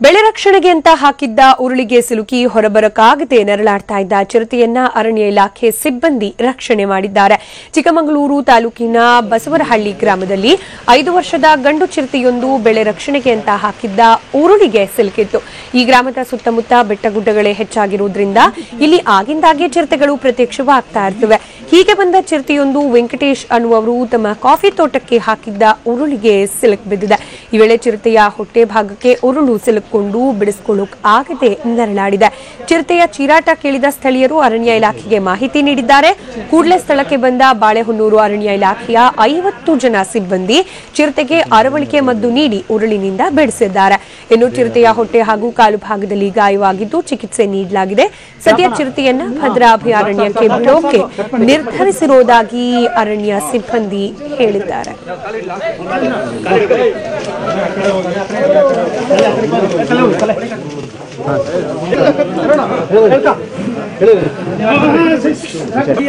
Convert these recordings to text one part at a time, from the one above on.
ಬೆಳೆ ರಕ್ಷಣೆಗೆ ಅಂತ ಹಾಕಿದ್ದ ಉರುಳಿಗೆ ಸಿಲುಕಿ ಹೊರಬರಕಾಗದೆ ನರಳಾಡ್ತಾ ಇದ್ದ ಚಿರತೆಯನ್ನ ಅರಣ್ಯ ಇಲಾಖೆ ಸಿಬ್ಬಂದಿ ರಕ್ಷಣೆ ಮಾಡಿದ್ದಾರೆ. ಚಿಕ್ಕಮಗಳೂರು ತಾಲೂಕಿನ ಬಸವರಹಳ್ಳಿ ಗ್ರಾಮದಲ್ಲಿ 5 ವರ್ಷದ ಗಂಡು ಚಿರತೆಯೊಂದು ಬೆಳೆ ರಕ್ಷಣೆಗೆ ಅಂತ ಹಾಕಿದ್ದ ಉರುಳಿಗೆ ಸಿಲುಕಿತ್ತು. ಈ ಗ್ರಾಮದ ಸುತ್ತಮುತ್ತ ಬೆಟ್ಟಗುಡ್ಡಗಳೇ ಹೆಚ್ಚಾಗಿರುವುದರಿಂದ ಇಲ್ಲಿ ಆಗಿಂದಾಗೆ ಚಿರತೆಗಳು ಪ್ರತ್ಯಕ್ಷವಾಗ್ತಾ ಇರ್ತವೆ. ಹೀಗೆ ಬಂದ ಚಿರತೆಯೊಂದು ವೆಂಕಟೇಶ್ ಅನ್ನುವರು ತಮ್ಮ ಕಾಫಿ ತೋಟಕ್ಕೆ ಹಾಕಿದ್ದ ಉರುಳಿಗೆ ಸಿಲುಕಿ ಬಿದ್ದಿದೆ. ಈ ವೇಳೆ ಚಿರತೆಯ ಹೊಟ್ಟೆ ಭಾಗಕ್ಕೆ ಉರುಳು ಸಿಲುಕೊಂಡು ಬಿಡಿಸಿಕೊಳ್ಳೋಕೆ ಆಗದೆ ನರಳಾಡಿದೆ. ಚಿರತೆಯ ಚೀರಾಟ ಕೇಳಿದ ಸ್ಥಳೀಯರು ಅರಣ್ಯ ಇಲಾಖೆಗೆ ಮಾಹಿತಿ ನೀಡಿದ್ದಾರೆ. ಕೂಡಲೇ ಸ್ಥಳಕ್ಕೆ ಬಂದ ಬಾಳೆಹೊನ್ನೂರು ಅರಣ್ಯ ಇಲಾಖೆಯ 50 ಜನ ಸಿಬ್ಬಂದಿ ಚಿರತೆಗೆ ಅರವಳಿಕೆ ಮದ್ದು ನೀಡಿ ಉರುಳಿನಿಂದ ಬಿಡಿಸಿದ್ದಾರೆ. ಇನ್ನು ಚಿರತೆಯ ಹೊಟ್ಟೆ ಹಾಗೂ ಕಾಲು ಭಾಗದಲ್ಲಿ ಗಾಯವಾಗಿದ್ದು ಚಿಕಿತ್ಸೆ ನೀಡಲಾಗಿದೆ. ಸದ್ಯ ಚಿರತೆಯನ್ನ ಭದ್ರಾ ಅಭಯಾರಣ್ಯಕ್ಕೆ ಬಿಡೋಕೆ ನಿರ್ಧರಿಸಿರುವುದಾಗಿ ಅರಣ್ಯ ಸಿಬ್ಬಂದಿ ಹೇಳಿದ್ದಾರೆ.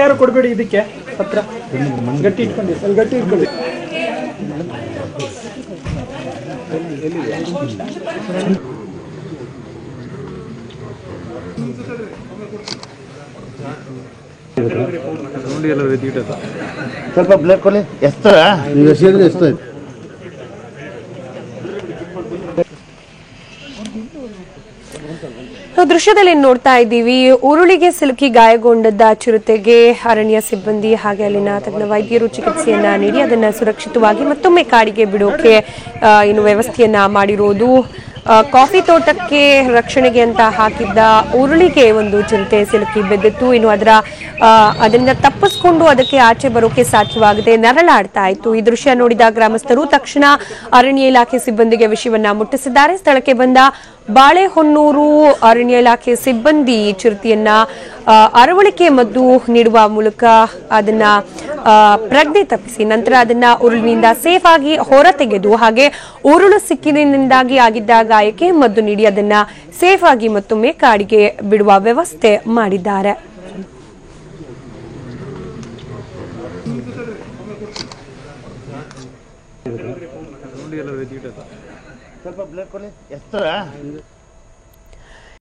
ಯಾರು ಕೊಡಬೇಡಿ, ಇದಕ್ಕೆ ಪತ್ರ ಗಟ್ಟಿ ಇಟ್ಕೊಂಡು ಗಟ್ಟಿ ಇಟ್ಕೊಳ್ಳಿ. ಸ್ವಲ್ಪ ಬ್ಲೇಡ್ ಕೊಡಿ. ಎಷ್ಟು ಎಷ್ಟು ದೃಶ್ಯದಲ್ಲಿ ನೋಡ್ತಾ ಇದ್ದೀವಿ. ಉರುಳಿಗೆ ಸಿಲುಕಿ ಗಾಯಗೊಂಡದ್ದ ಚಿರತೆಗೆ ಅರಣ್ಯ ಸಿಬ್ಬಂದಿ ಹಾಗೆ ಅಲ್ಲಿನ ತಜ್ಞ ವೈದ್ಯರು ಚಿಕಿತ್ಸೆಯನ್ನ ನೀಡಿ ಅದನ್ನ ಸುರಕ್ಷಿತವಾಗಿ ಮತ್ತೊಮ್ಮೆ ಕಾಡಿಗೆ ಬಿಡೋಕೆ ಇನ್ನು ವ್ಯವಸ್ಥೆಯನ್ನ ಮಾಡಿರೋದು. ಕಾಫಿ ತೋಟಕ್ಕೆ ರಕ್ಷಣೆಗೆ ಅಂತ ಹಾಕಿದ್ದ ಉರುಳಿಗೆ ಒಂದು ಚಿರತೆ ಸಿಲುಕಿ ಬಿದ್ದಿತ್ತು. ಇನ್ನು ಅದರಿಂದ ತಪ್ಪಿಸ್ಕೊಂಡು ಅದಕ್ಕೆ ಆಚೆ ಬರೋಕೆ ಸಾಧ್ಯವಾಗದೆ ನರಳಾಡ್ತಾ ಇತ್ತು. ಈ ದೃಶ್ಯ ನೋಡಿದ ಗ್ರಾಮಸ್ಥರು ತಕ್ಷಣ ಅರಣ್ಯ ಇಲಾಖೆ ಸಿಬ್ಬಂದಿಗೆ ವಿಷಯವನ್ನ ಮುಟ್ಟಿಸಿದ್ದಾರೆ. ಸ್ಥಳಕ್ಕೆ ಬಂದ ಬಾಳೆಹೊನ್ನೂರು ಅರಣ್ಯ ಇಲಾಖೆ ಸಿಬ್ಬಂದಿ ಚಿರತೆಯನ್ನ ಅರವಳಿಕೆ ಮದ್ದು ನೀಡುವ ಮೂಲಕ ಅದನ್ನ ಪ್ರಜ್ಞೆ ತಪ್ಪಿಸಿ ನಂತರ ಅದನ್ನ ಉರುಳಿನಿಂದ ಸೇಫ್ ಆಗಿ ಹೊರತೆಗೆದು ಹಾಗೆ ಉರುಳು ಸಿಕ್ಕಿನಿಂದಾಗಿ ಆಗಿದ್ದ ಗಾಯಕ್ಕೆ ಮದ್ದು ನೀಡಿ ಅದನ್ನ ಸೇಫ್ ಆಗಿ ಮತ್ತೊಮ್ಮೆ ಕಾಡಿಗೆ ಬಿಡುವ ವ್ಯವಸ್ಥೆ ಮಾಡಿದ್ದಾರೆ. ಸ್ವಲ್ಪ ಬ್ಲೇಡ್ ಕೊಡಿ. ಎಷ್ಟು